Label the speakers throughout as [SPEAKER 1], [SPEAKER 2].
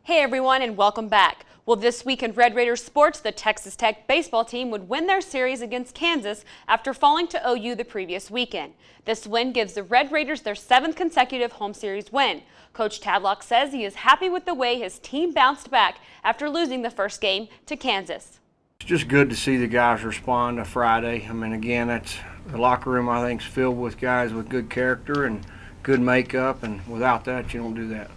[SPEAKER 1] Hey everyone, and welcome back. Well, this week in Red Raiders sports, the Texas Tech baseball team would win their series against Kansas after falling to OU the previous weekend. This win gives the Red Raiders their 7th consecutive home series win. Coach Tadlock says he is happy with the way his team bounced back after losing the first game to Kansas.
[SPEAKER 2] It's just good to see the guys respond to Friday. I mean, again, that's the locker room, I think, is filled with guys with good character and good makeup, and without that, you don't do that.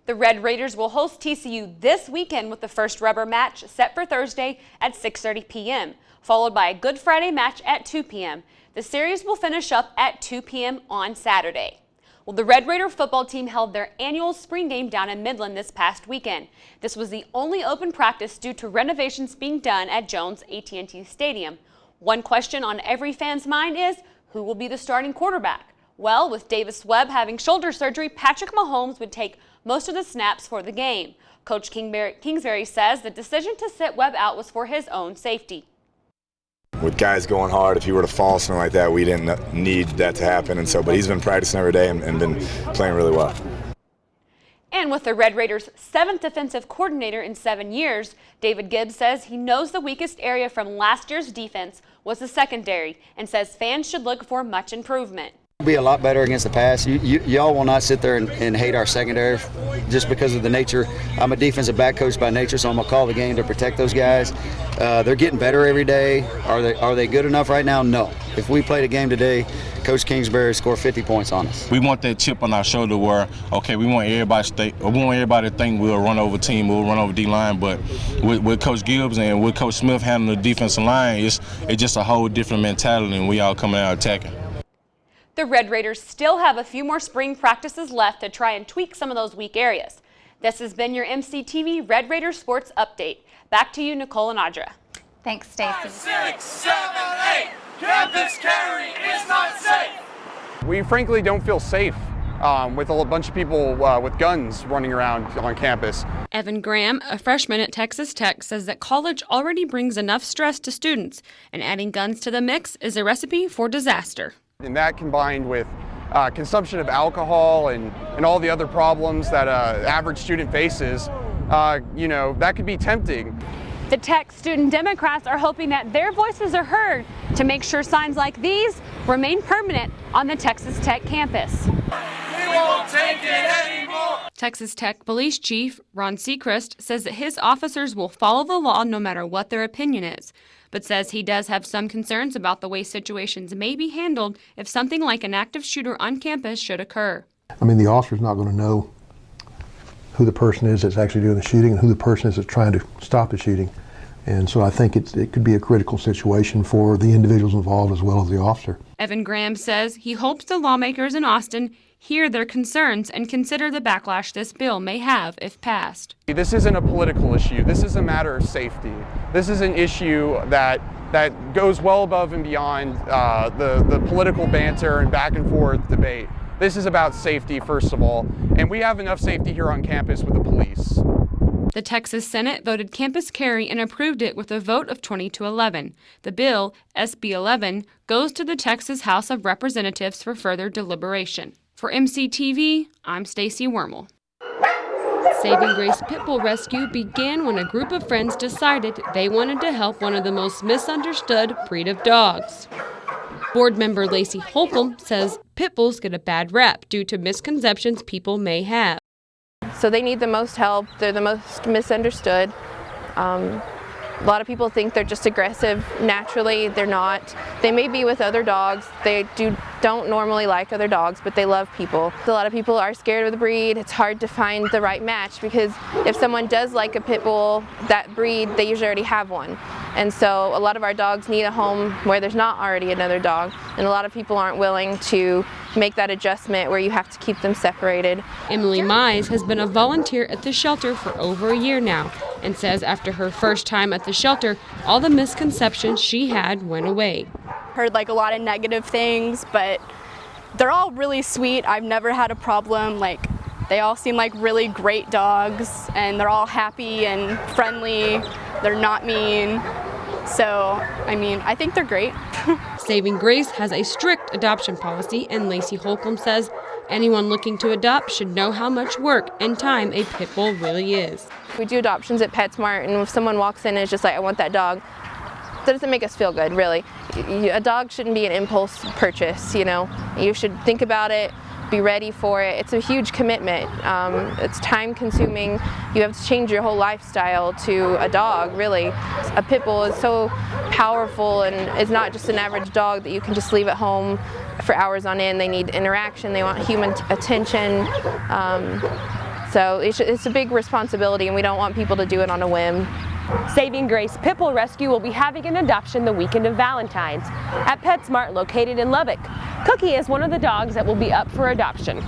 [SPEAKER 1] The Red Raiders will host TCU this weekend with the first rubber match set for Thursday at 6:30 p.m., followed by a Good Friday match at 2 p.m. The series will finish up at 2 p.m. on Saturday. Well, the Red Raider football team held their annual spring game down in Midland this past weekend. This was the only open practice due to renovations being done at Jones AT&T Stadium. One question on every fan's mind is, who will be the starting quarterback? Well, with Davis Webb having shoulder surgery, Patrick Mahomes would take most of the snaps for the game. Coach Kingsbury says the decision to sit Webb out was for his own safety.
[SPEAKER 3] With guys going hard, if he were to fall, something like that, we didn't need that to happen. But he's been practicing every day and been playing really well.
[SPEAKER 1] And with the Red Raiders' 7th defensive coordinator in 7 years, David Gibbs says he knows the weakest area from last year's defense was the secondary and says fans should look for much improvement.
[SPEAKER 4] Be a lot better against the pass. Y'all will not sit there and hate our secondary just because of the nature. I'm a defensive back coach by nature, so I'm gonna call the game to protect those guys. They're getting better every day. Are they good enough right now? No. If we played a game today, Coach Kingsbury scored 50 points on us.
[SPEAKER 5] We want that chip on our shoulder where, okay, we want everybody to think we'll run over team, we'll run over D-line, but with Coach Gibbs and with Coach Smith handling the defensive line, it's just a whole different mentality, and we all coming out attacking.
[SPEAKER 1] The Red Raiders still have a few more spring practices left to try and tweak some of those weak areas. This has been your MCTV Red Raiders Sports Update. Back to you, Nicole and Audra.
[SPEAKER 6] Thanks, Stacie.
[SPEAKER 7] 5, 6, 7, 8. Campus carry is not safe.
[SPEAKER 8] We frankly don't feel safe with a bunch of people with guns running around on campus.
[SPEAKER 1] Evan Graham, a freshman at Texas Tech, says that college already brings enough stress to students, and adding guns to the mix is a recipe for disaster.
[SPEAKER 8] And that combined with consumption of alcohol and all the other problems that an average student faces, that could be tempting.
[SPEAKER 1] The Tech student Democrats are hoping that their voices are heard to make sure signs like these remain permanent on the Texas Tech campus.
[SPEAKER 7] We won't take it anymore.
[SPEAKER 1] Texas Tech Police Chief Ron Seacrest says that his officers will follow the law no matter what their opinion is, but says he does have some concerns about the way situations may be handled if something like an active shooter on campus should occur.
[SPEAKER 9] I mean, the officer's not going to know who the person is that's actually doing the shooting and who the person is that's trying to stop the shooting. And so I think it could be a critical situation for the individuals involved as well as the officer.
[SPEAKER 1] Evan Graham says he hopes the lawmakers in Austin hear their concerns and consider the backlash this bill may have if passed.
[SPEAKER 8] This isn't a political issue. This is a matter of safety. This is an issue that goes well above and beyond the political banter and back and forth debate. This is about safety, first of all, and we have enough safety here on campus with the police.
[SPEAKER 1] The Texas Senate voted campus carry and approved it with a vote of 20-11. The bill, SB 11, goes to the Texas House of Representatives for further deliberation. For MCTV, I'm Stacie Wirmel. Saving Grace Pitbull Rescue began when a group of friends decided they wanted to help one of the most misunderstood breed of dogs. Board member Lacey Holcomb says pit bulls get a bad rep due to misconceptions people may have.
[SPEAKER 10] So they need the most help. They're the most misunderstood. A lot of people think they're just aggressive naturally. They're not. They may be with other dogs. They don't normally like other dogs, but they love people. A lot of people are scared of the breed. It's hard to find the right match because if someone does like a pit bull, that breed, they usually already have one. And so a lot of our dogs need a home where there's not already another dog. And a lot of people aren't willing to make that adjustment where you have to keep them separated.
[SPEAKER 1] Emily Mize has been a volunteer at the shelter for over a year now and says after her first time at the shelter, all the misconceptions she had went away.
[SPEAKER 11] Heard like a lot of negative things, but they're all really sweet. I've never had a problem. They all seem like really great dogs and they're all happy and friendly. They're not mean. So, I think they're great.
[SPEAKER 1] Saving Grace has a strict adoption policy, and Lacey Holcomb says
[SPEAKER 6] Anyone looking to adopt should know how much work and time a pit bull really is.
[SPEAKER 10] We do adoptions at PetSmart, and if someone walks in and is just like, I want that dog, that doesn't make us feel good, really. A dog shouldn't be an impulse purchase, you know. You should think about it, be ready for it. It's a huge commitment. It's time consuming. You have to change your whole lifestyle to a dog, really. A pit bull is so powerful, and it's not just an average dog that you can just leave at home for hours on end. They need interaction, they want human attention. So it's a big responsibility, and we don't want people to do it on a whim.
[SPEAKER 1] Saving Grace Pit Bull Rescue will be having an adoption the weekend of Valentine's at PetSmart located in Lubbock. Cookie is one of the dogs that will be up for adoption.